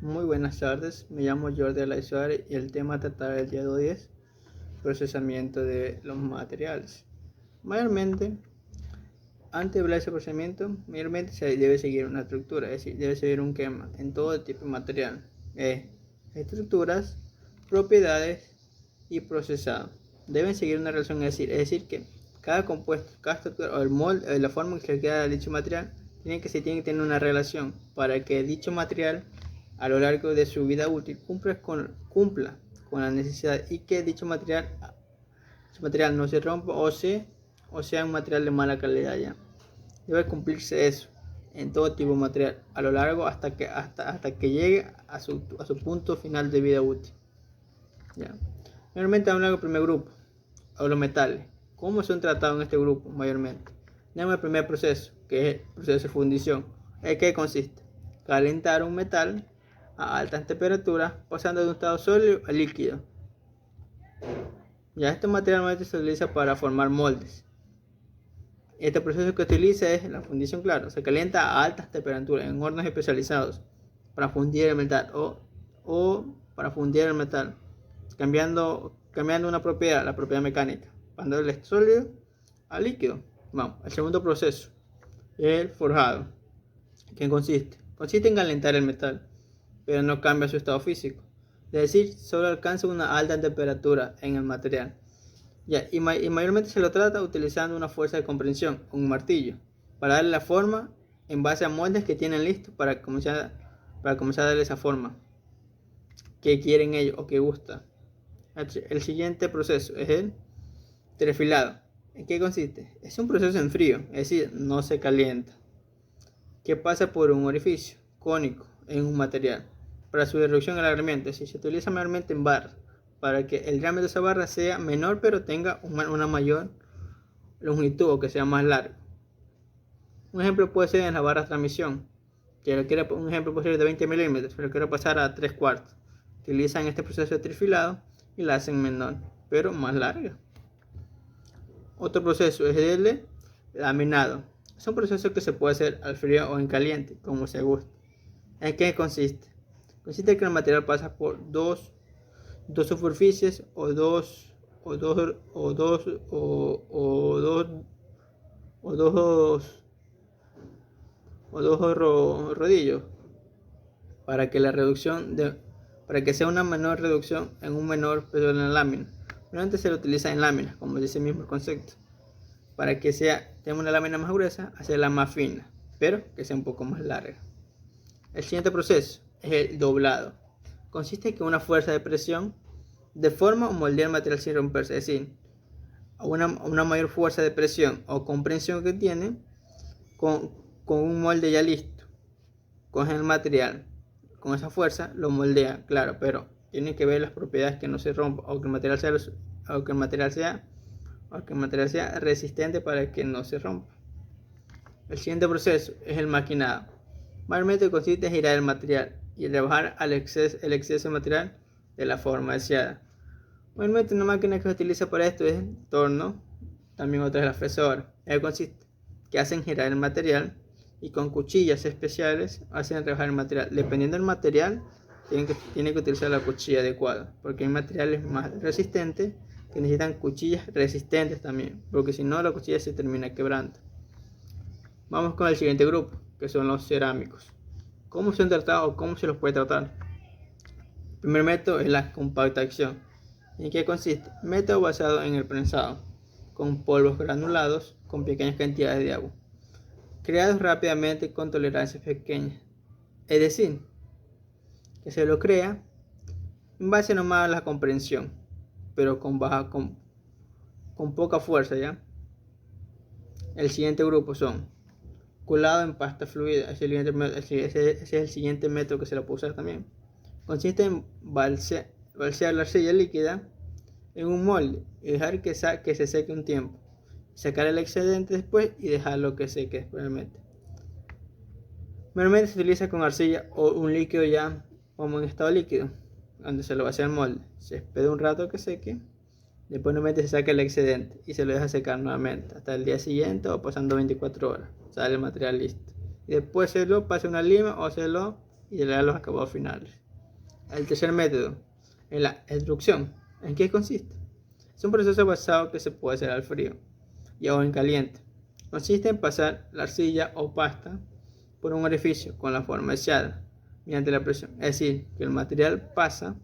Muy buenas tardes, me llamo Jordi Alaizuar y el tema a tratar el día de hoy es procesamiento de los materiales. Mayormente, antes de hablar de ese procesamiento, mayormente se debe seguir una estructura, es decir, debe seguir un esquema en todo tipo de material. Estructuras, propiedades y procesado. Deben seguir una relación, es decir que cada compuesto, cada estructura o el molde, la forma en que se queda dicho material, tiene que tener una relación para que dicho material a lo largo de su vida útil cumpla con la necesidad y que dicho material no se rompa o sea un material de mala calidad. Ya debe cumplirse eso en todo tipo de material a lo largo hasta que llegue a su punto final de vida útil. Ya. Mayormente hablamos del primer grupo, o los metales. ¿Cómo son tratados en este grupo mayormente? Tenemos el primer proceso, que es el proceso de fundición. ¿En qué consiste? Calentar un metal a altas temperaturas, pasando de un estado sólido a líquido. Ya este material se utiliza para formar moldes. Este proceso que utiliza es la fundición, claro, se calienta a altas temperaturas en hornos especializados para fundir el metal o para fundir el metal, cambiando una propiedad, la propiedad mecánica, pasando del sólido a líquido. Vamos, el segundo proceso es el forjado. ¿Qué consiste? Consiste en calentar el metal, pero no cambia su estado físico. Es decir, solo alcanza una alta temperatura en el material. Y mayormente se lo trata utilizando una fuerza de compresión, un martillo, para darle la forma en base a moldes que tienen listos para comenzar a darle esa forma que quieren ellos o que gusta. El siguiente proceso es el trefilado. ¿En qué consiste? Es un proceso en frío, es decir, no se calienta, que pasa por un orificio cónico en un material para su reducción y alargamiento. Es decir, se utiliza mayormente en barras para que el diámetro de esa barra sea menor pero tenga una mayor longitud o que sea más largo. Un ejemplo puede ser en la barra de transmisión, un ejemplo puede ser de 20 milímetros, pero quiero pasar a 3/4. Utilizan este proceso de trifilado y la hacen menor pero más larga. Otro proceso es el laminado. Es un proceso que se puede hacer al frío o en caliente, como se guste. ¿En qué consiste? Consiste en que el material pasa por dos superficies o dos rodillos para que sea una menor reducción en un menor peso en la lámina. Normalmente se lo utiliza en láminas, como dice el mismo concepto, para que tenga una lámina más gruesa, hacerla más fina, pero que sea un poco más larga. El siguiente proceso es el doblado. Consiste en que una fuerza de presión deforma o moldea el material sin romperse, es decir, una mayor fuerza de presión o comprensión que tiene con un molde ya listo. Cogen el material, con esa fuerza lo moldea, claro, pero tienen que ver las propiedades, que no se rompa o que el material sea resistente para que no se rompa. El siguiente proceso es el maquinado. Mayormente consiste en girar el material y rebajar el exceso de material de la forma deseada. Mayormente una máquina que se utiliza para esto es el torno, también otra es la fresadora. Consiste que hacen girar el material y con cuchillas especiales hacen rebajar el material. Dependiendo del material, tienen que utilizar la cuchilla adecuada, porque hay materiales más resistentes que necesitan cuchillas resistentes también, porque si no la cuchilla se termina quebrando. Vamos con el siguiente grupo, que son los cerámicos. ¿Cómo son tratados o cómo se los puede tratar? El primer método es la compactación. ¿En qué consiste? Método basado en el prensado, con polvos granulados con pequeñas cantidades de agua, creados rápidamente con tolerancias pequeñas. Es decir, que se lo crea en base nomás a la comprensión, pero con poca fuerza, ¿ya? El siguiente grupo son colado en pasta fluida. Ese es el siguiente método que se lo puede usar también. Consiste en balsear la arcilla líquida en un molde y dejar que se seque un tiempo. Sacar el excedente después y dejarlo que seque después. Normalmente se utiliza con arcilla o un líquido ya como en estado líquido, donde se lo va a hacer el molde. Se espera un rato que seque. Después nuevamente se saca el excedente y se lo deja secar nuevamente hasta el día siguiente o pasando 24 horas. Sale el material listo. Y después se lo pasa una lima o se lo y llegar a los acabados finales. El tercer método es la extrusión. ¿En qué consiste? Es un proceso basado que se puede hacer al frío y o en caliente. Consiste en pasar la arcilla o pasta por un orificio con la forma deseada mediante la presión. Es decir, que el material pasa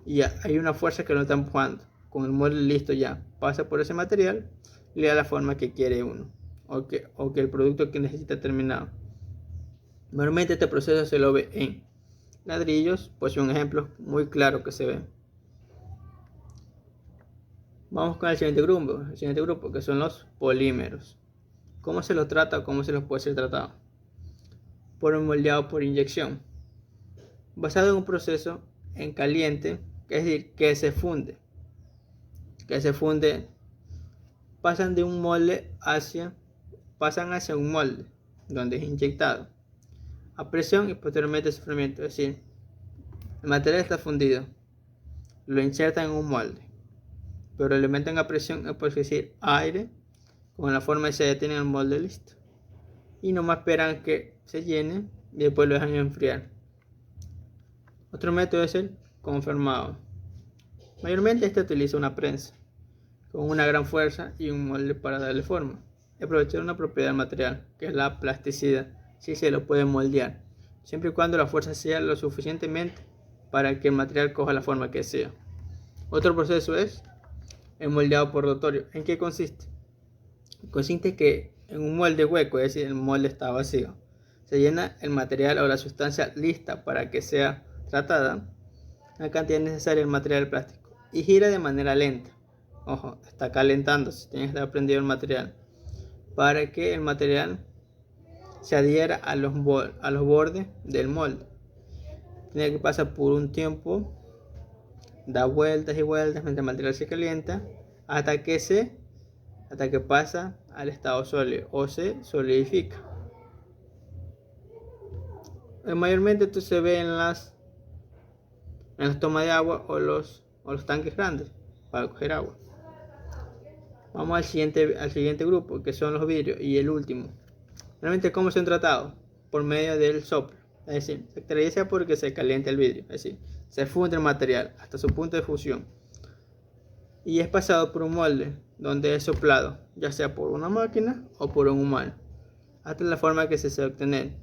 y hay una fuerza que lo está empujando. Con el molde listo ya, pasa por ese material y le da la forma que quiere uno o que el producto que necesita terminado. Normalmente este proceso se lo ve en ladrillos, pues un ejemplo muy claro que se ve. Vamos con el siguiente grupo que son los polímeros. ¿Cómo se los trata o cómo se los puede ser tratado? Por un moldeado por inyección, basado en un proceso en caliente, es decir, que se funde, pasan de un molde pasan hacia un molde donde es inyectado a presión y posteriormente sufrimiento, es decir, el material está fundido, lo insertan en un molde, pero le meten a presión, es decir, aire, con la forma que se ya tienen el molde listo, y nomás esperan que se llene y después lo dejan enfriar. Otro método es el confirmado. Mayormente este utiliza una prensa con una gran fuerza y un molde para darle forma y aprovechar una propiedad del material, que es la plasticidad. Si se lo puede moldear, siempre y cuando la fuerza sea lo suficientemente para que el material coja la forma que sea. Otro proceso es el moldeado por rotorio. ¿En qué consiste? Consiste que en un molde hueco, es decir, el molde está vacío, se llena el material o la sustancia lista para que sea tratada, la cantidad necesaria del material plástico, y gira de manera lenta. Ojo, está calentándose, tiene que estar prendido el material para que el material se adhiera a los bordes del molde. Tiene que pasar por un tiempo, da vueltas y vueltas mientras el material se calienta hasta que pasa al estado sólido o se solidifica. Mayormente esto se ve en las tomas de agua o los tanques grandes para coger agua. Vamos al siguiente grupo, que son los vidrios, y el último. Realmente, ¿cómo se han tratado? Por medio del soplo. Es decir, se caracteriza porque se calienta el vidrio. Es decir, se funde el material hasta su punto de fusión. Y es pasado por un molde donde es soplado, ya sea por una máquina o por un humano, hasta la forma que se desea obtener.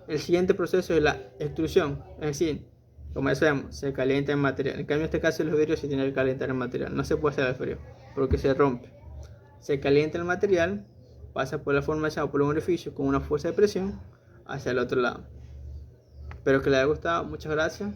El siguiente proceso es la extrusión. Es decir, como ya sabemos, se calienta el material. En cambio, en este caso, los vidrios se tienen que calentar el material. No se puede hacer al frío porque se rompe. Se calienta el material, pasa por la formación o por un orificio con una fuerza de presión hacia el otro lado. Espero que les haya gustado. Muchas gracias.